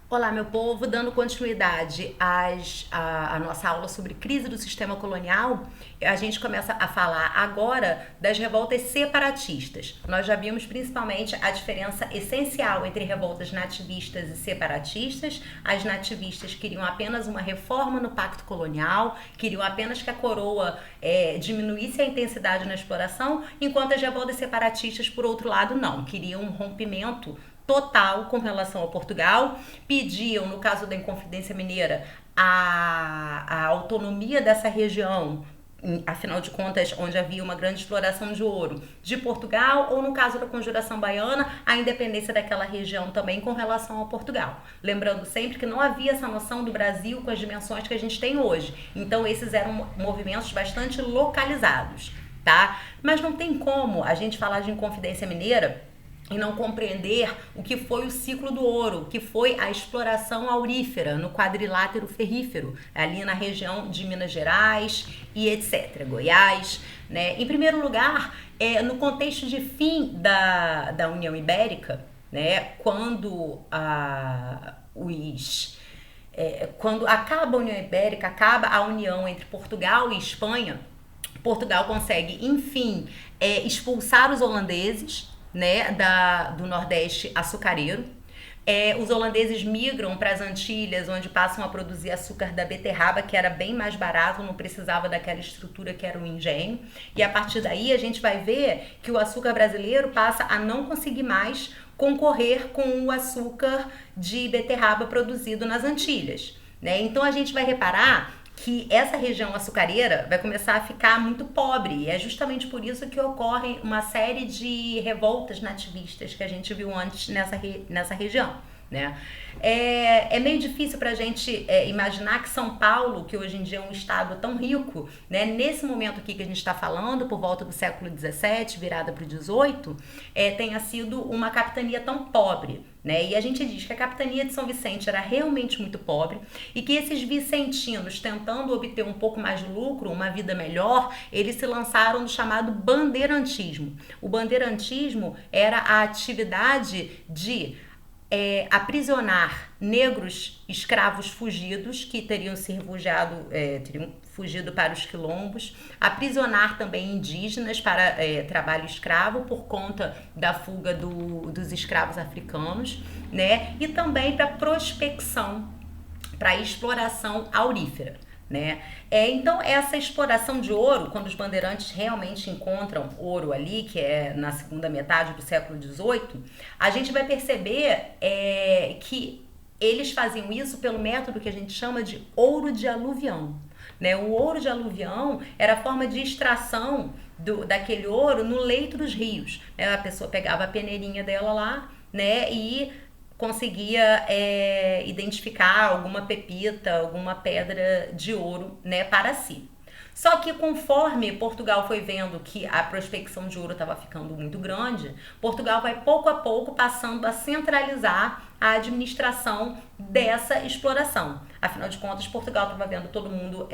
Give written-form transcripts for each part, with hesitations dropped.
Olá, meu povo, dando continuidade à nossa aula sobre crise do sistema colonial, a gente começa a falar agora das revoltas separatistas. Nós já vimos principalmente a diferença essencial entre revoltas nativistas e separatistas. As nativistas queriam apenas uma reforma no pacto colonial, queriam apenas que a coroa diminuísse a intensidade na exploração, enquanto as revoltas separatistas, por outro lado, não, queriam um rompimento total com relação ao Portugal, pediam, no caso da Inconfidência Mineira, a autonomia dessa região, afinal de contas, onde havia uma grande exploração de ouro, de Portugal, ou no caso da Conjuração Baiana, a independência daquela região também com relação ao Portugal. Lembrando sempre que não havia essa noção do Brasil com as dimensões que a gente tem hoje. Então, esses eram movimentos bastante localizados, tá? Mas não tem como a gente falar de Inconfidência Mineira e não compreender o que foi o ciclo do ouro, que foi a exploração aurífera no quadrilátero ferrífero, ali na região de Minas Gerais e etc., Goiás, né? Em primeiro lugar, no contexto de fim da União Ibérica, né? Quando acaba a União Ibérica, acaba a união entre Portugal e Espanha, Portugal consegue, enfim, expulsar os holandeses, né, do Nordeste açucareiro. Os holandeses migram para as Antilhas, onde passam a produzir açúcar da beterraba, que era bem mais barato, não precisava daquela estrutura que era o engenho. E a partir daí a gente vai ver que o açúcar brasileiro passa a não conseguir mais concorrer com o açúcar de beterraba produzido nas Antilhas, né? Então a gente vai reparar que essa região açucareira vai começar a ficar muito pobre. E é justamente por isso que ocorre uma série de revoltas nativistas que a gente viu antes nessa região, né? É meio difícil para a gente imaginar que São Paulo, que hoje em dia é um estado tão rico, né, nesse momento aqui que a gente está falando, por volta do século XVII, virada para o XVIII, tenha sido uma capitania tão pobre, né? E a gente diz que a capitania de São Vicente era realmente muito pobre e que esses vicentinos, tentando obter um pouco mais de lucro, uma vida melhor, eles se lançaram no chamado bandeirantismo. O bandeirantismo era a atividade de aprisionar negros escravos fugidos que teriam se refugiado, teriam fugido para os quilombos, aprisionar também indígenas para trabalho escravo por conta da fuga dos escravos africanos, né? E também para prospecção, para exploração aurífera, né? Então essa exploração de ouro, quando os bandeirantes realmente encontram ouro ali, que é na segunda metade do século XVIII, a gente vai perceber que eles faziam isso pelo método que a gente chama de ouro de aluvião, né? O ouro de aluvião era a forma de extração daquele ouro no leito dos rios, né? A pessoa pegava a peneirinha dela lá, né, e conseguia identificar alguma pepita, alguma pedra de ouro, né, para si. Só que conforme Portugal foi vendo que a prospecção de ouro estava ficando muito grande, Portugal vai pouco a pouco passando a centralizar a administração dessa exploração. Afinal de contas, Portugal estava vendo todo mundo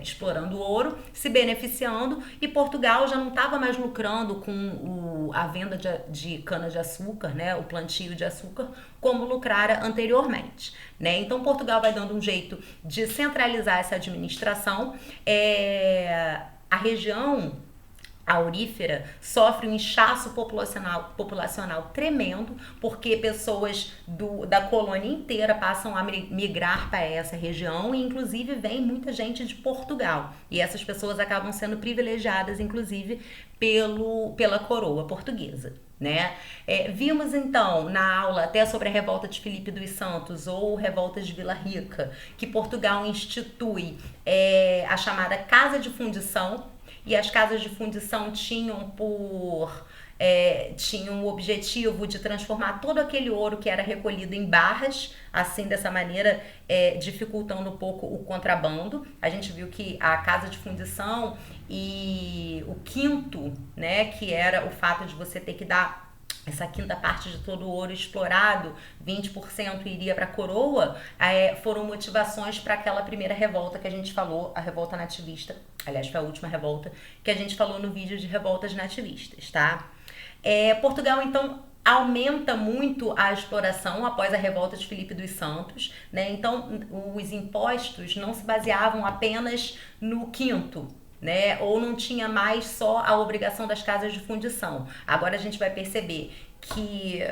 explorando ouro, se beneficiando, e Portugal já não estava mais lucrando com a venda de cana-de-açúcar, né, o plantio de açúcar, como lucrara anteriormente, né? Então, Portugal vai dando um jeito de centralizar essa administração. A região aurífera sofre um inchaço populacional tremendo, porque pessoas da colônia inteira passam a migrar para essa região e inclusive vem muita gente de Portugal, e essas pessoas acabam sendo privilegiadas inclusive pela coroa portuguesa, né? Vimos então na aula até sobre a revolta de Filipe dos Santos ou revolta de Vila Rica que Portugal institui a chamada Casa de Fundição, e as casas de fundição tinham o objetivo de transformar todo aquele ouro que era recolhido em barras, assim, dessa maneira, dificultando um pouco o contrabando. A gente viu que a casa de fundição e o quinto, né, que era o fato de você ter que dar essa quinta parte de todo o ouro explorado, 20% iria para a coroa, foram motivações para aquela primeira revolta que a gente falou, a revolta nativista. Aliás, foi a última revolta que a gente falou no vídeo de revoltas nativistas, tá? Portugal, então, aumenta muito a exploração após a revolta de Filipe dos Santos, né? Então, os impostos não se baseavam apenas no quinto, né? Ou não tinha mais só a obrigação das casas de fundição. Agora a gente vai perceber que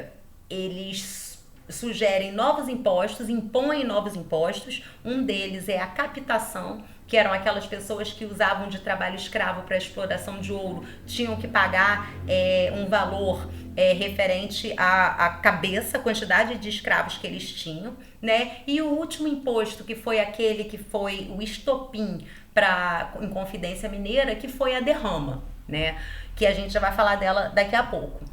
eles sugerem novos impostos, impõem novos impostos. Um deles é a captação, que eram aquelas pessoas que usavam de trabalho escravo para exploração de ouro, tinham que pagar um valor referente à cabeça, quantidade de escravos que eles tinham, né? E o último imposto, que foi aquele que foi o estopim para Inconfidência Mineira, que foi a derrama, né? Que a gente já vai falar dela daqui a pouco.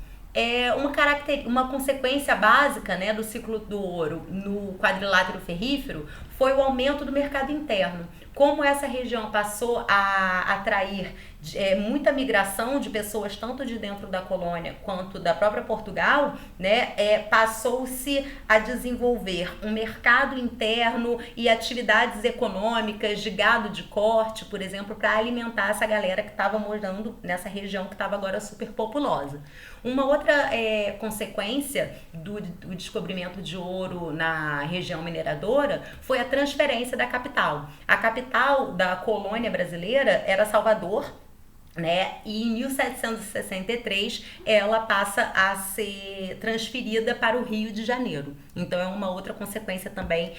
Uma consequência básica, né, do ciclo do ouro no quadrilátero ferrífero foi o aumento do mercado interno. Como essa região passou a atrair muita migração de pessoas tanto de dentro da colônia quanto da própria Portugal, né, passou-se a desenvolver um mercado interno e atividades econômicas de gado de corte, por exemplo, para alimentar essa galera que estava morando nessa região que estava agora super populosa. Uma outra consequência do descobrimento de ouro na região mineradora foi a transferência da capital. A capital da colônia brasileira era Salvador, né? E em 1763 ela passa a ser transferida para o Rio de Janeiro. Então é uma outra consequência também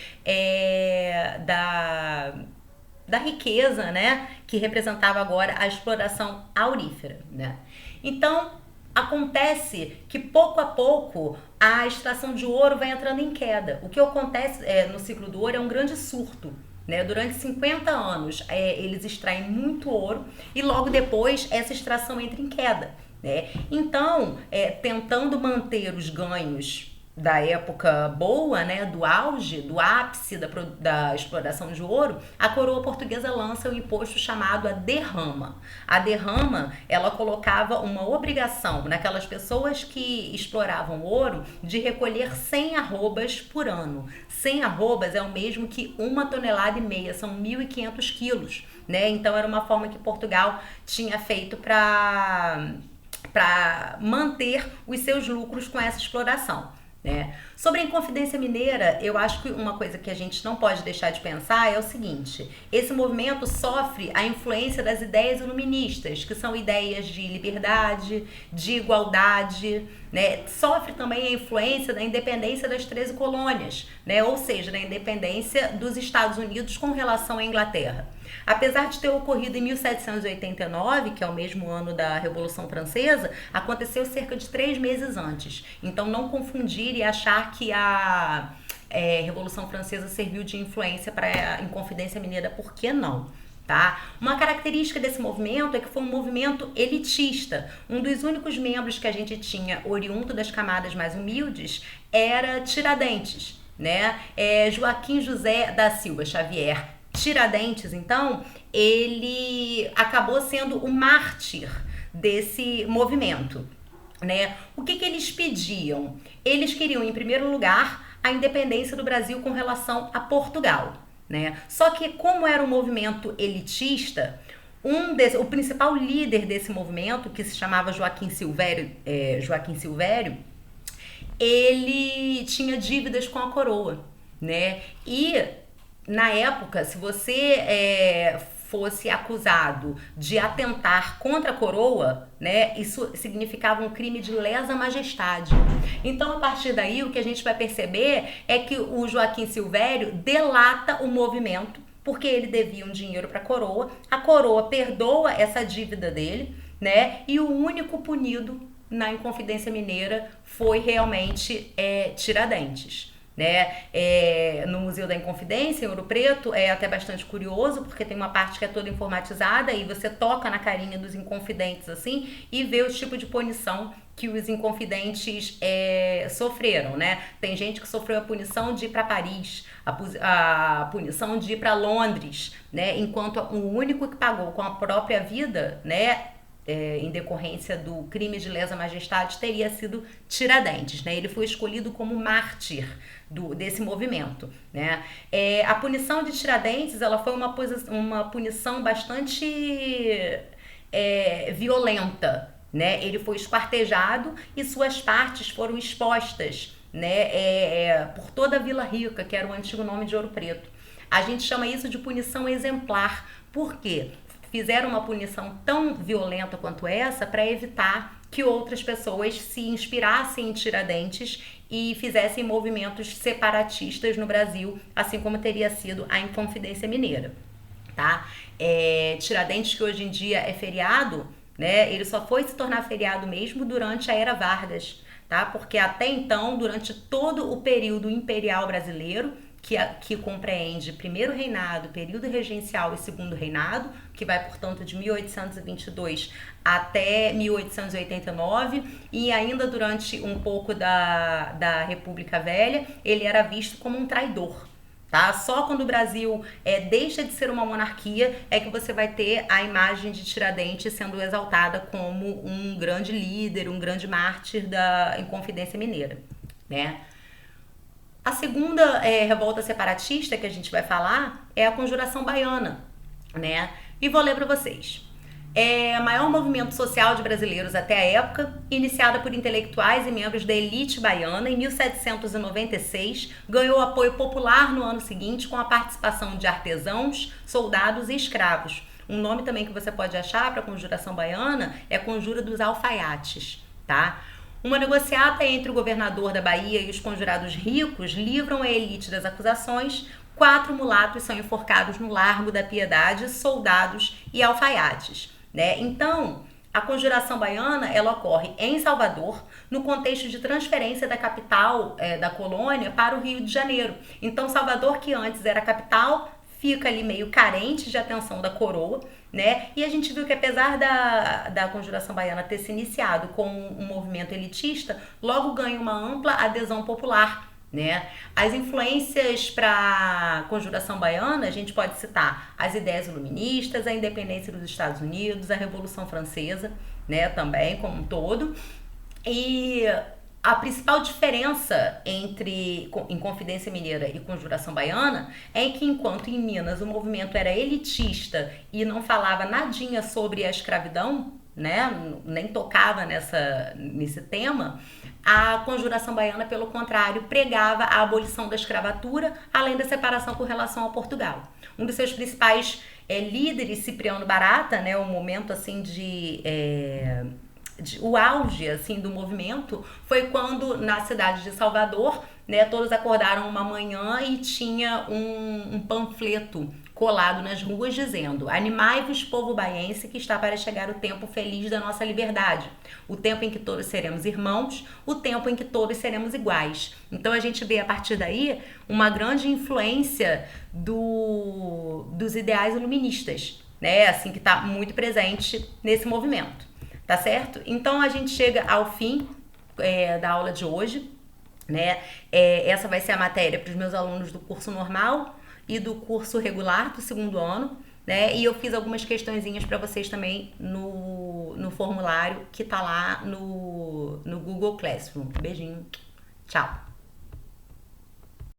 da riqueza, né, que representava agora a exploração aurífera, né? Então acontece que pouco a pouco a extração de ouro vai entrando em queda. O que acontece no ciclo do ouro é um grande surto, né? Durante 50 anos eles extraem muito ouro e logo depois essa extração entra em queda, né? Então, tentando manter os ganhos da época boa, né, do auge, do ápice da exploração de ouro, a coroa portuguesa lança um imposto chamado a derrama. A derrama, ela colocava uma obrigação naquelas pessoas que exploravam ouro de recolher 100 arrobas por ano. 100 arrobas é o mesmo que 1,5 toneladas, são 1.500 quilos, né? Então era uma forma que Portugal tinha feito para manter os seus lucros com essa exploração. Sobre a Inconfidência Mineira, eu acho que uma coisa que a gente não pode deixar de pensar é o seguinte: esse movimento sofre a influência das ideias iluministas, que são ideias de liberdade, de igualdade, né? Sofre também a influência da independência das 13 colônias, né? Ou seja, da independência dos Estados Unidos com relação à Inglaterra. Apesar de ter ocorrido em 1789, que é o mesmo ano da Revolução Francesa, aconteceu cerca de 3 meses antes. Então não confundir e achar que a Revolução Francesa serviu de influência para a Inconfidência Mineira, por que não? Tá? Uma característica desse movimento é que foi um movimento elitista. Um dos únicos membros que a gente tinha oriundo das camadas mais humildes era Tiradentes, né? Joaquim José da Silva Xavier Tiradentes, então, ele acabou sendo o mártir desse movimento, né? O que eles pediam? Eles queriam, em primeiro lugar, a independência do Brasil com relação a Portugal, né? Só que, como era um movimento elitista, o principal líder desse movimento, que se chamava Joaquim Silvério, ele tinha dívidas com a coroa, né? E na época, se você fosse acusado de atentar contra a coroa, né, isso significava um crime de lesa majestade. Então, a partir daí, o que a gente vai perceber é que o Joaquim Silvério delata o movimento, porque ele devia um dinheiro para a coroa perdoa essa dívida dele, né, e o único punido na Inconfidência Mineira foi realmente Tiradentes. Né? No Museu da Inconfidência, em Ouro Preto, é até bastante curioso, porque tem uma parte que é toda informatizada e você toca na carinha dos inconfidentes assim e vê o tipo de punição que os inconfidentes sofreram, né? Tem gente que sofreu a punição de ir para Paris, a punição de ir para Londres, né? Enquanto o único que pagou com a própria vida, né, em decorrência do crime de lesa majestade, teria sido Tiradentes, né? Ele foi escolhido como mártir desse movimento, né? A punição de Tiradentes, ela foi uma punição bastante violenta, né? Ele foi esquartejado e suas partes foram expostas, né? Por toda a Vila Rica, que era o antigo nome de Ouro Preto. A gente chama isso de punição exemplar. Por quê? Fizeram uma punição tão violenta quanto essa para evitar que outras pessoas se inspirassem em Tiradentes e fizessem movimentos separatistas no Brasil, assim como teria sido a Inconfidência Mineira, tá? Tiradentes, que hoje em dia é feriado, né? Ele só foi se tornar feriado mesmo durante a Era Vargas, tá? Porque até então, durante todo o período imperial brasileiro, que compreende primeiro reinado, período regencial e segundo reinado, que vai, portanto, de 1822 até 1889, e ainda durante um pouco da República Velha, ele era visto como um traidor. Tá? Só quando o Brasil deixa de ser uma monarquia é que você vai ter a imagem de Tiradentes sendo exaltada como um grande líder, um grande mártir da Inconfidência Mineira, né? A segunda revolta separatista que a gente vai falar é a Conjuração Baiana, né? E vou ler para vocês. É o maior movimento social de brasileiros até a época, iniciada por intelectuais e membros da elite baiana, em 1796, ganhou apoio popular no ano seguinte com a participação de artesãos, soldados e escravos. Um nome também que você pode achar para a Conjuração Baiana é a Conjura dos Alfaiates, tá? Uma negociata entre o governador da Bahia e os conjurados ricos livram a elite das acusações. 4 mulatos são enforcados no Largo da Piedade, soldados e alfaiates, né? Então, a Conjuração Baiana, ela ocorre em Salvador, no contexto de transferência da capital da colônia para o Rio de Janeiro. Então, Salvador, que antes era a capital, fica ali meio carente de atenção da coroa, né? E a gente viu que apesar da Conjuração Baiana ter se iniciado com um movimento elitista, logo ganha uma ampla adesão popular, né? As influências para a Conjuração Baiana, a gente pode citar as ideias iluministas, a independência dos Estados Unidos, a Revolução Francesa, né, também como um todo. E a principal diferença entre Inconfidência Mineira e Conjuração Baiana é que, enquanto em Minas o movimento era elitista e não falava nadinha sobre a escravidão, né, nem tocava nesse tema, a Conjuração Baiana, pelo contrário, pregava a abolição da escravatura, além da separação com relação a Portugal. Um dos seus principais líderes, Cipriano Barata, né, o momento assim o auge assim do movimento foi quando na cidade de Salvador, né, todos acordaram uma manhã e tinha um panfleto colado nas ruas dizendo: animai-vos, povo baiense, que está para chegar o tempo feliz da nossa liberdade, o tempo em que todos seremos irmãos, o tempo em que todos seremos iguais. Então a gente vê a partir daí uma grande influência dos ideais iluministas, né, assim, que está muito presente nesse movimento. Tá certo? Então a gente chega ao fim da aula de hoje, né? Essa vai ser a matéria para os meus alunos do curso normal e do curso regular do segundo ano, né? E eu fiz algumas questõezinhas para vocês também no formulário que tá lá no Google Classroom. Beijinho, tchau!